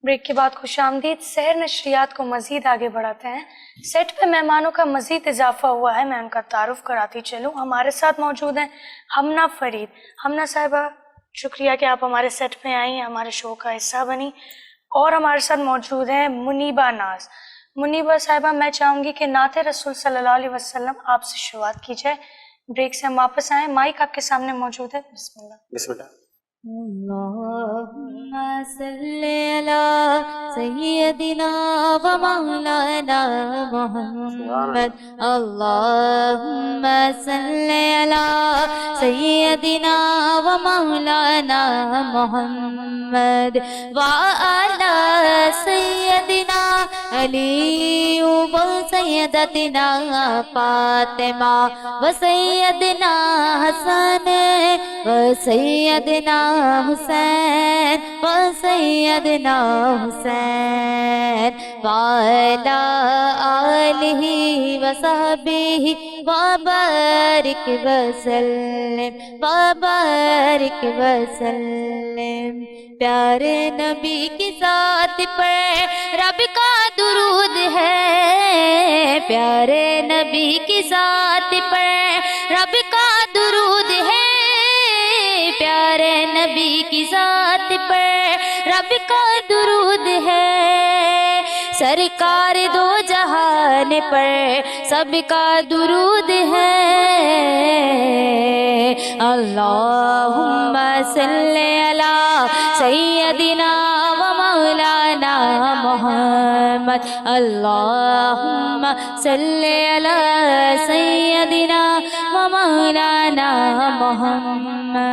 Break کے بعد خوش آمدید. سحر نشریات کو مزید آگے بڑھاتے ہیں. سیٹ پہ مہمانوں کا مزید اضافہ ہوا ہے، میں ان کا تعارف کراتی چلوں. ہمارے ساتھ موجود ہیں ہمنا فرید. ہمنا صاحبہ شکریہ کہ آپ ہمارے سیٹ پہ آئیں، ہمارے شو کا حصہ بنی. اور ہمارے ساتھ موجود ہیں منیبہ ناز. منیبہ صاحبہ میں چاہوں گی کہ نعت رسول صلی اللہ علیہ وسلم آپ سے شروعات کی جائے. بریک سے ہم واپس آئیں. مائک آپ کے سامنے موجود ہے. بسم اللہ. بسم اللہ. اللہم صلی علی سیدنا و مولانا محمد. اللہم صلی علی سیدنا و مولانا محمد وعلی سیدنا علی و سیدتنا فاطمہ و سیدنا حسن و سیدنا حسین و سیدنا حسین وعلی آلہ و صحبہ وبارک وسلم وبارک وسلم. پیارے نبی کی ذات پر رب کا درود ہے، پیارے نبی کی ذات پر رب کا درود ہے، پیارے نبی کی ذات پر رب کا درود ہے. سرکار دو جہان پر سب کا درود ہے. اللہم صلی علی سیدنا و مولانا محمد. اللہم صلی علی سیدنا و مولانا محمد.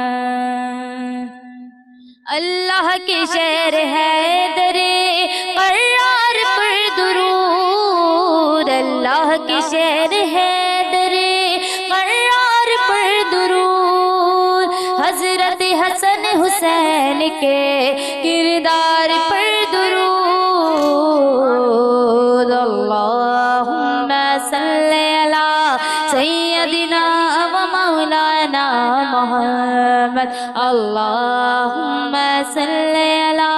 اللہ کے شہر حیدر قرار پر درود، اللہ کے شہر حیدر قرار پر درود. حضرت حسن حسین کے کردار پر درود. اللہم صلی علی سیدنا و مولانا محمد. اللہم صلی علی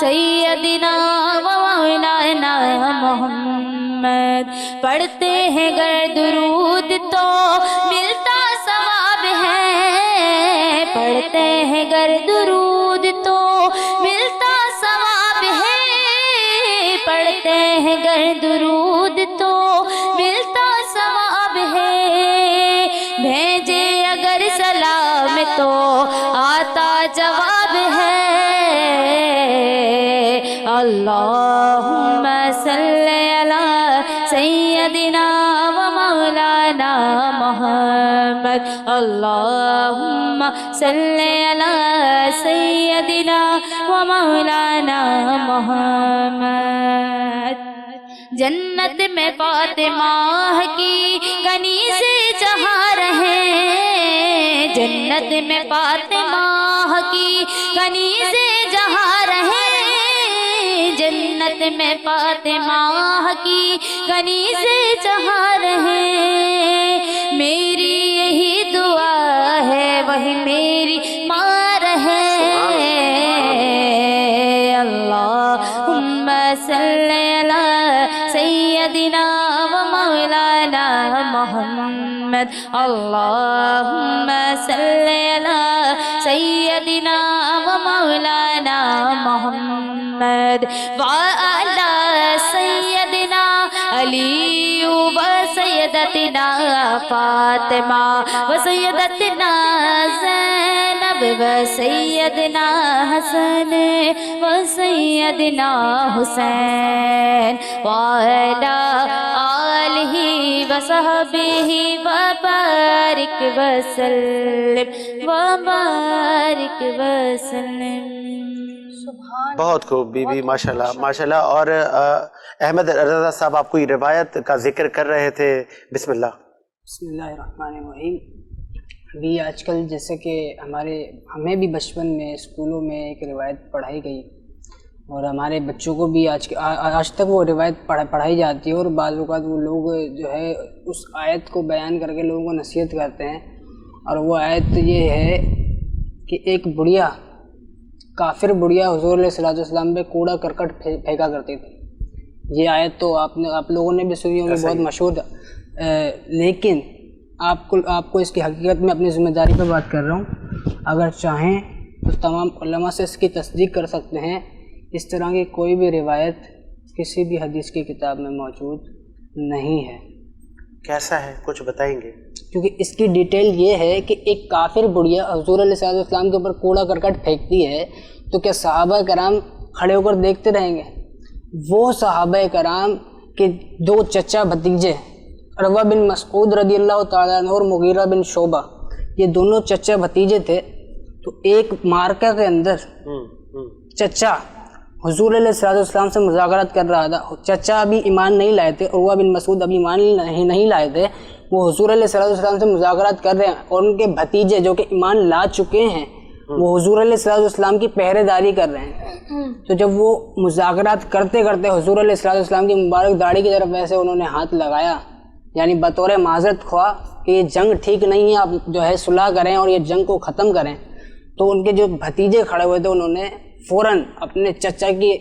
سیدنا و مولانا محمد. پڑھتے ہیں گر درود تو ملتا ثواب ہے، پڑھتے ہیں گر درود تو ملتا ثواب ہے، پڑھتے ہیں گر درود تو ملتا ثواب ہے. بھیجے اگر سلام تو آتا جواب ہے. اللہم صلی علی سیدنا و مولانا محمد. اللہم صلی علی سیدنا و مولانا محمد. جنت میں فاطمہ کی کنی سے جہاں رہے، جنت میں فاطمہ کی کنی سے جہاں رہے، جنت میں فاطمہ کی کنی سے جہاں رہے. میری یہی دعا ہے وہی میری ماں رہے. اللہم صلی علی سیدنا و مولانا محمد. اللہم صلی علی سیدنا و مولانا محمد وعلی سیدنا علی و سیدتنا فاطمہ و سیدتنا زینب و سیدنا حسن و سیدنا حسین وعلی آلہ و صحبہ وبارک وسلم وبارک وسلم. بہت خوب بی بی، ماشاءاللہ ماشاءاللہ. اور احمد رضا صاحب آپ کوئی روایت کا ذکر کر رہے تھے. بسم اللہ. بسم اللہ الرحمن الرحیم. ابھی آج کل جیسے کہ ہمیں بھی بچپن میں اسکولوں میں ایک روایت پڑھائی گئی اور ہمارے بچوں کو بھی آج تک وہ روایت پڑھائی جاتی ہے. اور بعض اوقات وہ لوگ جو ہے اس آیت کو بیان کر کے لوگوں کو نصیحت کرتے ہیں. اور وہ آیت یہ ہے کہ ایک بڑھیا کافر بڑھیا حضور علیہ الصلوۃ والسلام پہ کوڑا کرکٹ پھینکا کرتی تھی. یہ آیت تو آپ لوگوں نے بھی سنی ہوگی, بہت مشہور ہے. لیکن آپ کو اس کی حقیقت میں اپنی ذمہ داری پہ بات کر رہا ہوں, اگر چاہیں تو تمام علماء سے اس کی تصدیق کر سکتے ہیں. اس طرح کی کوئی بھی روایت کسی بھی حدیث کی کتاب میں موجود نہیں ہے. کیسا ہے, کچھ بتائیں گے؟ کیونکہ اس کی ڈیٹیل یہ ہے کہ ایک کافر بڑھیا حضور علیہ السلام کے اوپر کوڑا کرکٹ پھینکتی ہے تو کیا صحابہ کرام کھڑے ہو کر دیکھتے رہیں گے؟ وہ صحابہ کرام کے 2 چچا بھتیجے عروہ بن مسعود رضی اللہ تعالیٰ عنہ اور مغیرہ بن شعبہ, یہ دونوں چچا بھتیجے تھے. تو ایک مارکہ کے اندر چچا حضور علیہ والسلام سے مذاکرات کر رہا تھا. چچا ابھی ایمان نہیں لائے تھے, عروہ بن مسعود ابھی ایمان نہیں لائے تھے. وہ حضور علیہ والسلام سے مذاکرات کر رہے ہیں اور ان کے بھتیجے جو کہ ایمان لا چکے ہیں وہ حضور علیہ والسلام کی پہرے داری کر رہے ہیں. تو جب وہ مذاکرات کرتے کرتے حضور علیہ والسلام کی مبارک داڑھی کی طرف ایسے انہوں نے ہاتھ لگایا, یعنی بطور معذرت خواہ کہ یہ جنگ ٹھیک نہیں ہے, آپ جو ہے صلح کریں اور یہ جنگ کو ختم کریں. تو ان کے جو بھتیجے کھڑے ہوئے تھے انہوں نے فوراً اپنے چچا کی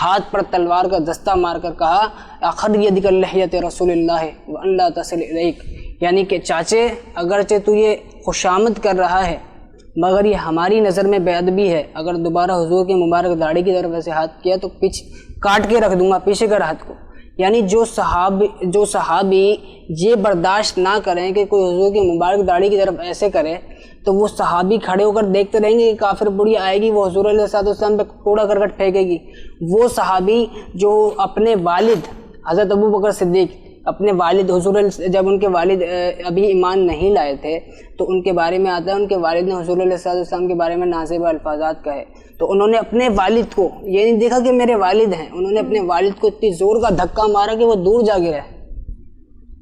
ہاتھ پر تلوار کا دستہ مار کر کہا اخذ یدک لحیۃ رسول اللہ وان لا تصل الیک, یعنی کہ چاچے اگرچہ تو یہ خوشامد کر رہا ہے مگر یہ ہماری نظر میں بے ادبی ہے, اگر دوبارہ حضور کی مبارک داڑھی کی طرف ایسے ہاتھ کیا تو کاٹ کے رکھ دوں گا پیچھے کر ہاتھ کو. یعنی جو صحابی یہ برداشت نہ کریں کہ کوئی حضور کی مبارک داڑھی کی طرف ایسے کرے تو وہ صحابی کھڑے ہو کر دیکھتے رہیں گے کہ کافر بڑی آئے گی وہ حضور علیہ السلام پہ کوڑا کرکٹ پھینکے گی. وہ صحابی جو اپنے والد حضرت ابو بکر صدیق اپنے والد حضور جب ان کے والد ابھی ایمان نہیں لائے تھے تو ان کے بارے میں آتا ہے ان کے والد نے حضور علیہ السلام کے بارے میں نازیبہ الفاظات کہے. تو انہوں نے اپنے والد کو یہ نہیں دیکھا کہ میرے والد ہیں, انہوں نے اپنے والد کو اتنی زور کا دھکا مارا کہ وہ دور جا گرے.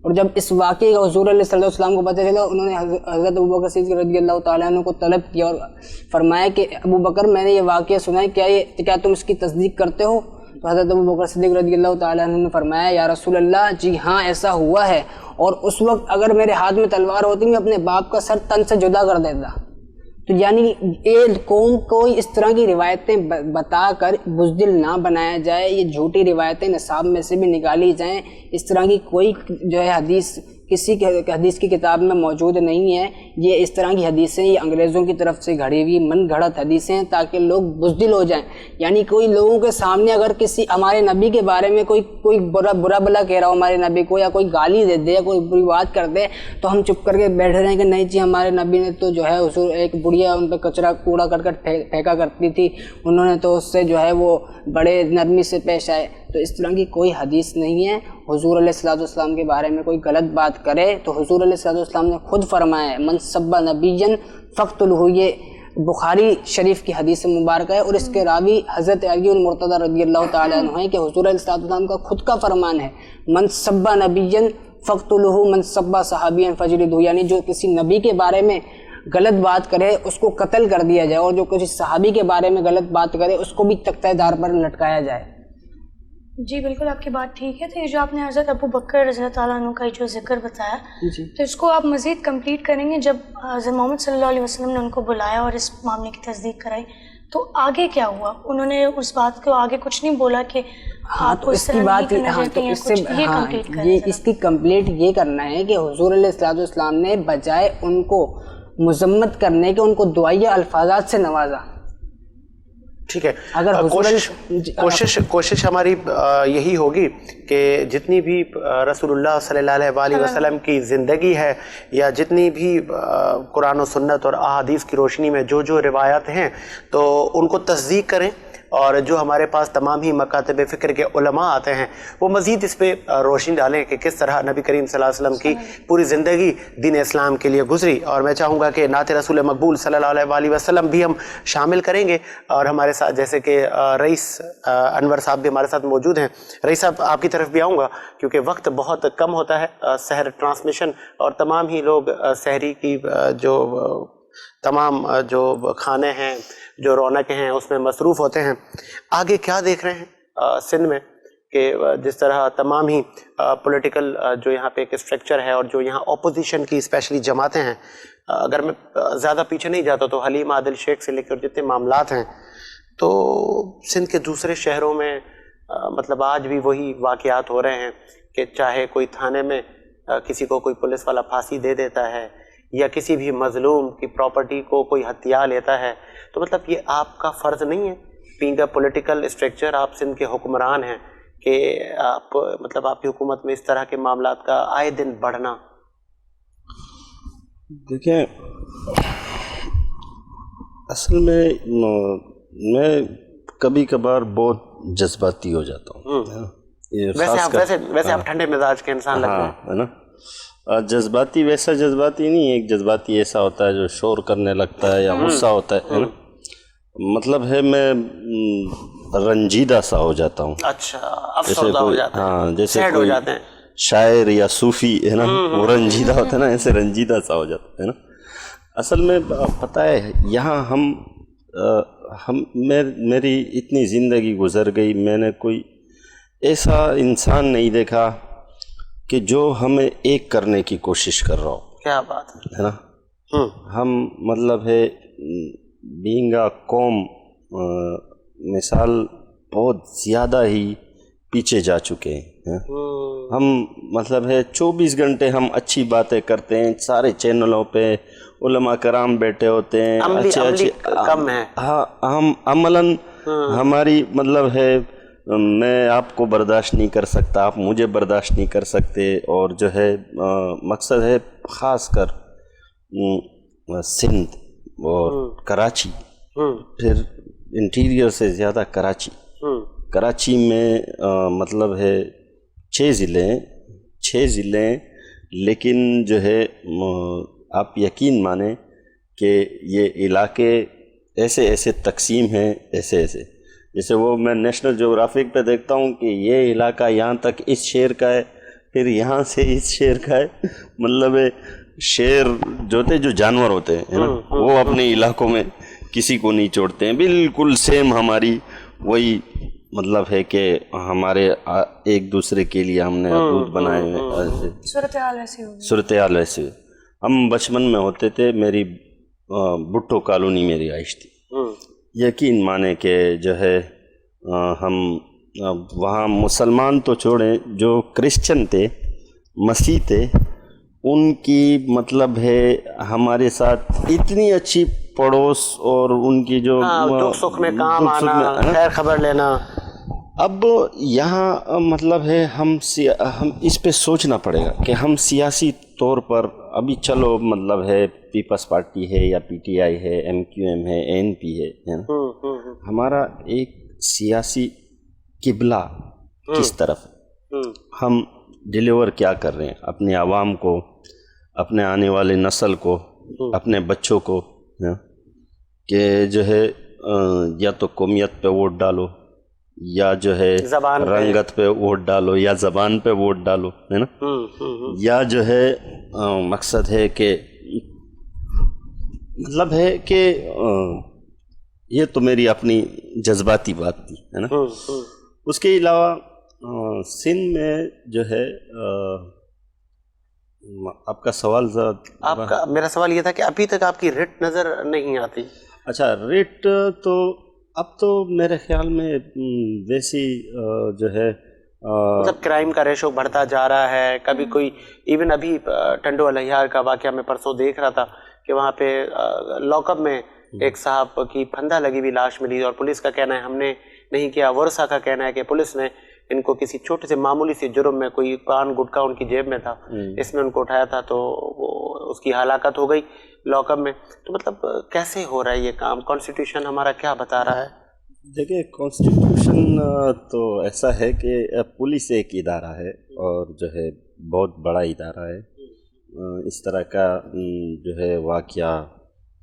اور جب اس واقعے کا حضور علیہ السلام کو پتہ چلا انہوں نے حضرت ابو بکر صدیق رضی اللہ تعالیٰ عنہ کو طلب کیا اور فرمایا کہ ابو بکر میں نے یہ واقعہ سنا ہے, کیا تم اس کی تصدیق کرتے ہو؟ تو حضرت ابو بکر صدیق رضی اللہ تعالیٰ عنہ نے فرمایا یا رسول اللہ جی ہاں ایسا ہوا ہے, اور اس وقت اگر میرے ہاتھ میں تلوار ہوتی میں اپنے باپ کا سر تن سے جدا کر دیتا. تو یعنی قوم کو اس طرح کی روایتیں بتا کر بزدل نہ بنایا جائے, یہ جھوٹی روایتیں نصاب میں سے بھی نکالی جائیں. اس طرح کی کوئی جو ہے حدیث کسی حدیث کی کتاب میں موجود نہیں ہے. یہ اس طرح کی حدیثیں یہ انگریزوں کی طرف سے گھڑی ہوئی من گھڑت حدیثیں ہیں تاکہ لوگ بزدل ہو جائیں. یعنی کوئی لوگوں کے سامنے اگر کسی ہمارے نبی کے بارے میں کوئی برا بلا کہہ رہا ہو ہمارے نبی کو, یا کوئی گالی دے دے یا کوئی بری بات کر دے تو ہم چپ کر کے بیٹھے رہیں کہ نہیں جی ہمارے نبی نے تو جو ہے حضور ایک بڑھیا ان پہ کچرا کوڑا کرکٹ پھینکا کرتی تھی, انہوں نے تو اس سے جو ہے وہ بڑے نرمی سے پیش آئے. تو اس طرح کی کوئی حدیث نہیں ہے. حضور علیہ السلام کے بارے میں کوئی غلط بات کرے تو حضور علیہ السلام نے خود فرمایا ہے من سب نبیًا فاقتلہ, یہ بخاری شریف کی حدیث مبارکہ ہے اور اس کے راوی حضرت علی المرتضی رضی اللہ تعالیٰ عنہ ہیں کہ حضور علیہ السلام کا خود کا فرمان ہے من سب نبیًا فاقتلہ من سب صحابیًا فاجلدہ, یعنی جو کسی نبی کے بارے میں غلط بات کرے اس کو قتل کر دیا جائے اور جو کسی صحابی کے بارے میں غلط بات کرے اس کو بھی تختہ دار پر لٹکایا جائے. جی بالکل آپ کی بات ٹھیک ہے. تو یہ جو آپ نے حضرت ابو بکر رضی اللہ تعالیٰ عنہ کا جو ذکر بتایا تو اس کو آپ مزید کمپلیٹ کریں گے جب حضرت محمد صلی اللہ علیہ وسلم نے ان کو بلایا اور اس معاملے کی تصدیق کرائی تو آگے کیا ہوا؟ انہوں نے اس بات کو آگے کچھ نہیں بولا کہ تو اس کی بات اس کی کمپلیٹ یہ کرنا ہے کہ حضور علیہ السلام نے بجائے ان کو مذمت کرنے کے ان کو دعائیہ الفاظات سے نوازا. ٹھیک ہے, اگر کوشش ہماری یہی ہوگی کہ جتنی بھی رسول اللہ صلی اللہ علیہ وسلم کی زندگی ہے یا جتنی بھی قرآن و سنت اور احادیث کی روشنی میں جو روایات ہیں تو ان کو تصدیق کریں, اور جو ہمارے پاس تمام ہی مکاتب فکر کے علماء آتے ہیں وہ مزید اس پہ روشنی ڈالیں کہ کس طرح نبی کریم صلی اللہ علیہ وسلم کی پوری زندگی دین اسلام کے لیے گزری. اور میں چاہوں گا کہ نعت رسول مقبول صلی اللہ علیہ وسلم بھی ہم شامل کریں گے, اور ہمارے ساتھ جیسے کہ رئیس انور صاحب بھی ہمارے ساتھ موجود ہیں. رئیس صاحب آپ کی طرف بھی آؤں گا کیونکہ وقت بہت کم ہوتا ہے, سحر ٹرانسمیشن اور تمام ہی لوگ سحری کی جو تمام جو کھانے ہیں جو رونقیں ہیں اس میں مصروف ہوتے ہیں. آگے کیا دیکھ رہے ہیں سندھ میں کہ جس طرح تمام ہی پولیٹیکل جو یہاں پہ ایک اسٹرکچر ہے اور جو یہاں اپوزیشن کی اسپیشلی جماعتیں ہیں، اگر میں زیادہ پیچھے نہیں جاتا تو حلیم عادل شیخ سے لے کر جتنے معاملات ہیں، تو سندھ کے دوسرے شہروں میں مطلب آج بھی وہی واقعات ہو رہے ہیں کہ چاہے کوئی تھانے میں کسی کو کوئی پولیس والا پھانسی دے دیتا ہے یا کسی بھی مظلوم کی پراپرٹی کو کوئی ہتھیا لیتا ہے، تو مطلب یہ آپ کا فرض نہیں ہے بینگ اے پولیٹیکل اسٹرکچر، آپ سندھ کے حکمران ہیں، کہ آپ مطلب آپ کی حکومت میں اس طرح کے معاملات کا آئے دن بڑھنا؟ دیکھیں، اصل میں کبھی کبھار بہت جذباتی ہو جاتا ہوں. ویسے آپ ٹھنڈے مزاج کے انسان لگتے ہیں. ہے نا، جذباتی ویسا جذباتی نہیں، ایک جذباتی ایسا ہوتا ہے جو شور کرنے لگتا ہے یا غصہ ہوتا ہے نا، مطلب ہے میں رنجیدہ سا ہو جاتا ہوں. اچھا، افسردہ ہو جاتے ہیں. ہاں، جیسے سیڈ ہو کوئی جاتے ہیں. شاعر یا صوفی ہے نا، وہ رنجیدہ ہوتا ہے نا، ایسے رنجیدہ سا ہو جاتا ہے نا. اصل میں پتہ ہے یہاں میری اتنی زندگی گزر گئی، میں نے کوئی ایسا انسان نہیں دیکھا کہ جو ہمیں ایک کرنے کی کوشش کر رہا ہو. کیا بات ہے نا. ہم مطلب ہے بینگا قوم مثال بہت زیادہ ہی پیچھے جا چکے ہیں. ہم مطلب ہے 24 گھنٹے ہم اچھی باتیں کرتے ہیں، سارے چینلوں پہ علماء کرام بیٹھے ہوتے ہیں، اچھے کم ہے. ہاں، ہم عملاً ہماری مطلب ہے میں آپ کو برداشت نہیں کر سکتا، آپ مجھے برداشت نہیں کر سکتے، اور جو ہے مقصد ہے خاص کر سندھ اور کراچی، پھر انٹیریئر سے زیادہ کراچی میں مطلب ہے 6 ضلع، لیکن جو ہے آپ یقین مانیں کہ یہ علاقے ایسے تقسیم ہیں، ایسے جیسے وہ میں نیشنل جغرافک پہ دیکھتا ہوں کہ یہ علاقہ یہاں تک اس شہر کا ہے، پھر یہاں سے اس شہر کا ہے. مطلب شہر جو جانور ہوتے ہیں نا، وہ اپنے علاقوں میں کسی کو نہیں چھوڑتے ہیں. بالکل سیم ہماری وہی مطلب ہے کہ ہمارے ایک دوسرے کے لیے ہم نے حدود بنائے ہوئے. صورتحال ویسی ہوئی. ہم بچپن میں ہوتے تھے، میری بھٹو کالونی میں رہائش تھی. یقین مانے کہ جو ہے ہم وہاں مسلمان تو چھوڑیں، جو کرسچن تھے، مسیح تھے، ان کی مطلب ہے ہمارے ساتھ اتنی اچھی پڑوس، اور ان کی جو دکھ سکھ میں کام آنا، خیر خبر لینا. اب یہاں مطلب ہے ہم اس پہ سوچنا پڑے گا کہ ہم سیاسی طور پر ابھی چلو مطلب ہے پیپلز پارٹی ہے یا پی ٹی آئی ہے، MQM ہے، ANP ہے نا، ہمارا ایک سیاسی قبلہ کس طرف ہم ڈیلیور کیا کر رہے ہیں اپنی عوام کو، اپنے آنے والے نسل کو، اپنے بچوں کو، کہ جو ہے یا تو قومیت پہ ووٹ ڈالو، یا جو ہے رنگت پہ ووٹ ڈالو، یا زبان پہ ووٹ ڈالو، ہے نا، یا جو ہے مقصد ہے کہ مطلب ہے کہ یہ تو میری اپنی جذباتی بات تھی، ہے نا. اس کے علاوہ سندھ میں جو ہے آپ کا سوال میرا سوال یہ تھا کہ ابھی تک آپ کی ریٹ نظر نہیں آتی. اچھا، ریٹ تو اب تو میرے خیال میں ویسی جو ہے مطلب کرائم کا ریشو بڑھتا جا رہا ہے. کبھی کوئی ایون ابھی ٹنڈو الہیار کا واقعہ میں پرسوں دیکھ رہا تھا کہ وہاں پہ لاک اپ میں ایک صاحب کی پھندا لگی ہوئی لاش ملی، اور پولیس کا کہنا ہے ہم نے نہیں کیا. ورثہ کا کہنا ہے کہ پولیس نے ان کو کسی چھوٹے سے معمولی سی جرم میں، کوئی پان گٹکا ان کی جیب میں تھا، اس میں ان کو اٹھایا تھا، تو وہ اس کی ہلاکت ہو گئی لاک اپ میں. تو مطلب کیسے ہو رہا ہے یہ کام؟ کانسٹیٹیوشن ہمارا کیا بتا رہا ہے؟ دیکھیں، کانسٹیٹیوشن تو ایسا ہے کہ پولیس ایک ادارہ ہے، اور جو ہے بہت بڑا ادارہ ہے. اس طرح کا جو ہے واقعہ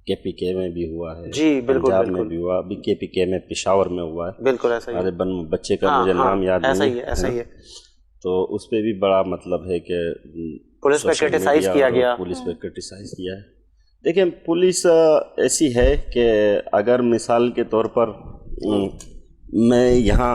KPK میں بھی ہوا ہے، جی بالکل، پنجاب میں بھی ہوا، ابھی KPK میں پشاور میں ہوا ہے. بالکل ایسا ہی ہے. بچے کا مجھے نام یاد نہیں ہے، ایسا ہی ہے. تو اس پہ بھی بڑا مطلب ہے کہ پولیس پہ کرٹیسائز کیا گیا. پولیس پہ کرٹیسائز کیا ہے. دیکھیں، پولیس ایسی ہے کہ اگر مثال کے طور پر میں یہاں